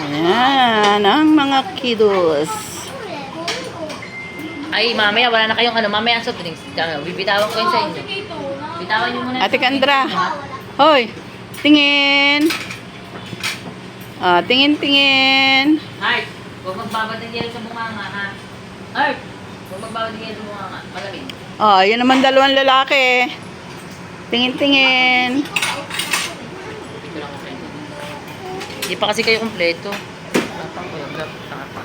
Ayan, ang mga kiddos. Ay, mamaya, wala na kayong ano, mamaya ang soft drinks. Bibitawan ko yun sa inyo. Bitawan nyo muna. Ate Kendra. Hoy, tingin. Tingin. Art, huwag magbabad ng yelo sa bunganga, ha? Art, huwag magbabad ng yelo sa bunganga. Malamig. Yan naman dalawang lalaki. Tingin. Ito lang ako kayo. Hindi pa kasi kayo kompleto. Tapang ko yung grab. Tanga-tanga.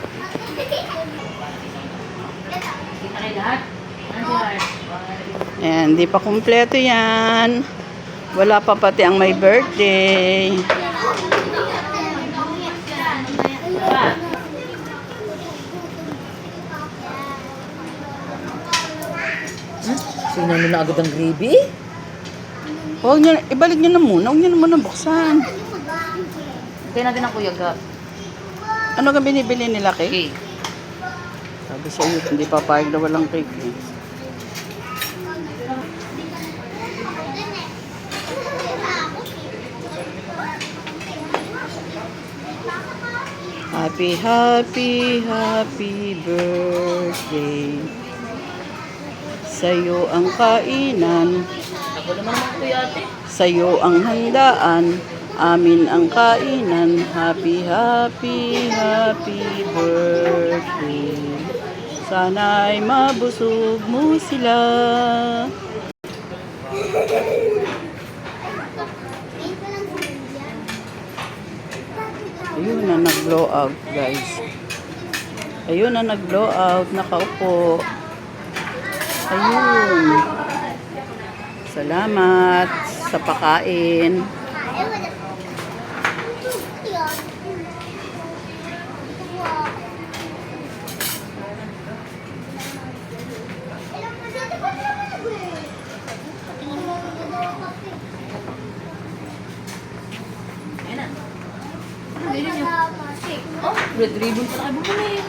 Kita kayo lahat? Ano si Art? Ayan, di pa kumpleto yan. Wala pa pati ang may birthday. Sinano na agad ang gravy? Huwag niyo, ibalik niyo na muna. Huwag niyo na muna buksan. Hintayin natin ang kuya Gab. Ano ka binibili nila, cake? Okay. Sabi sa iyo, hindi papayag na walang cake. Eh. Happy birthday. Sa'yo ang kainan. Ako naman ang kuya ate. Sa'yo ang handaan. Amin ang kainan. Happy birthday. Sana'y mabusog mo sila. Ayun na nag-blow out, guys. Ayun na nag-blow out. Nakaupo. Ayun. Salamat sa pakain. Ayan na. Oh, red ribbon pa kayo bumuli.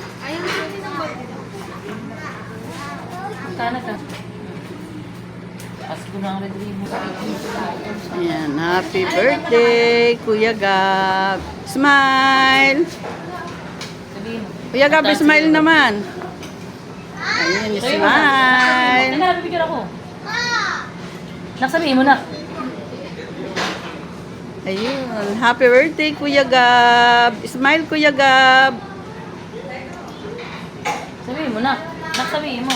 Sana ka. Ask ko na ang red ribbon sa akin. Ayan, happy birthday, Kuya Gab. Smile! Sabihin mo. Kuya Gab, smile naman. Ayun, smile. Teka, bibigyan ako. Naksabihin mo na. Ayun, happy birthday, Kuya Gab. Smile, Kuya Gab. Sabihin mo na. Naksabihin mo.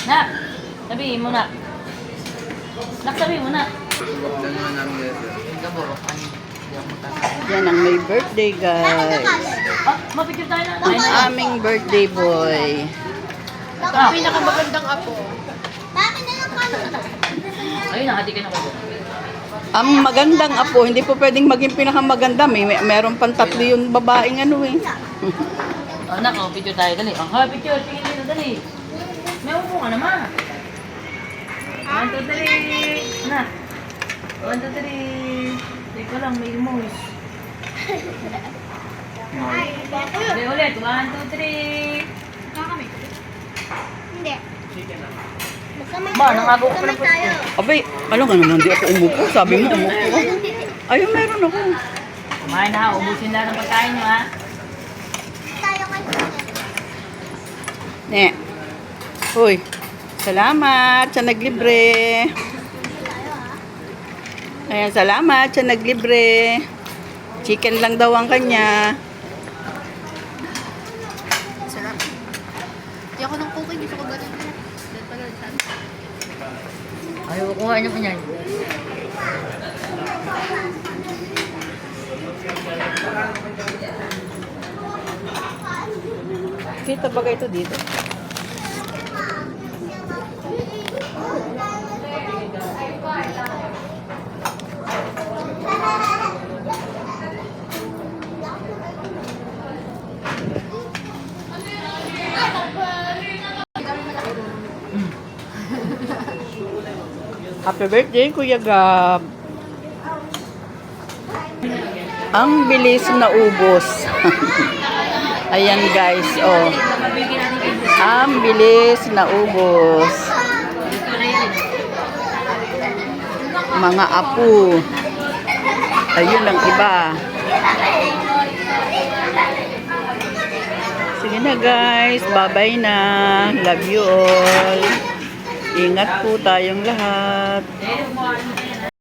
Nak. Sabihin mo na. Naksabihin mo na. Yan ang may birthday, guys. Ah, mapicture tayo na. Ang aming birthday boy. Ah. Pinakamagandang apo. Ayun na, hati ka na ko. Ang magandang apo, hindi po pwedeng maging pinakamaganda. Meron pang tatlo yung babaeng ano eh. Oh, nak, oh, picture tayo. Dali. Oh, ha, picture. Tingin dito, dali. May upo ka naman. 1, 2, 3. Na. 1, 2, 3. Teka lang, may emoji. Dali ulit. 1, 2, 3. Hindi. Ba, nangago ko pa ng pusto. Abay, ano ka naman, di ako umupo. Sabi mo umupo. Ayun, meron ako. Kumain na ha. Ubusin na ng pagkain nyo ha. Ne. Uy, salamat sa naglibre. Ayan, salamat sa naglibre. Chicken lang daw ang kanya. Sarap. Hindi ako ng cooking. Gusto ko ganun. Dahil pala saan. Ayaw ko nga nyo kanyan. Kita ba ito dito? Happy birthday, Kuya Gab. Ang bilis na ubos. Ayan guys, oh. Ang bilis na ubos. mga apo. Ayun ang iba. Sige na guys, bye-bye na. Love you all. Ingat po tayong lahat.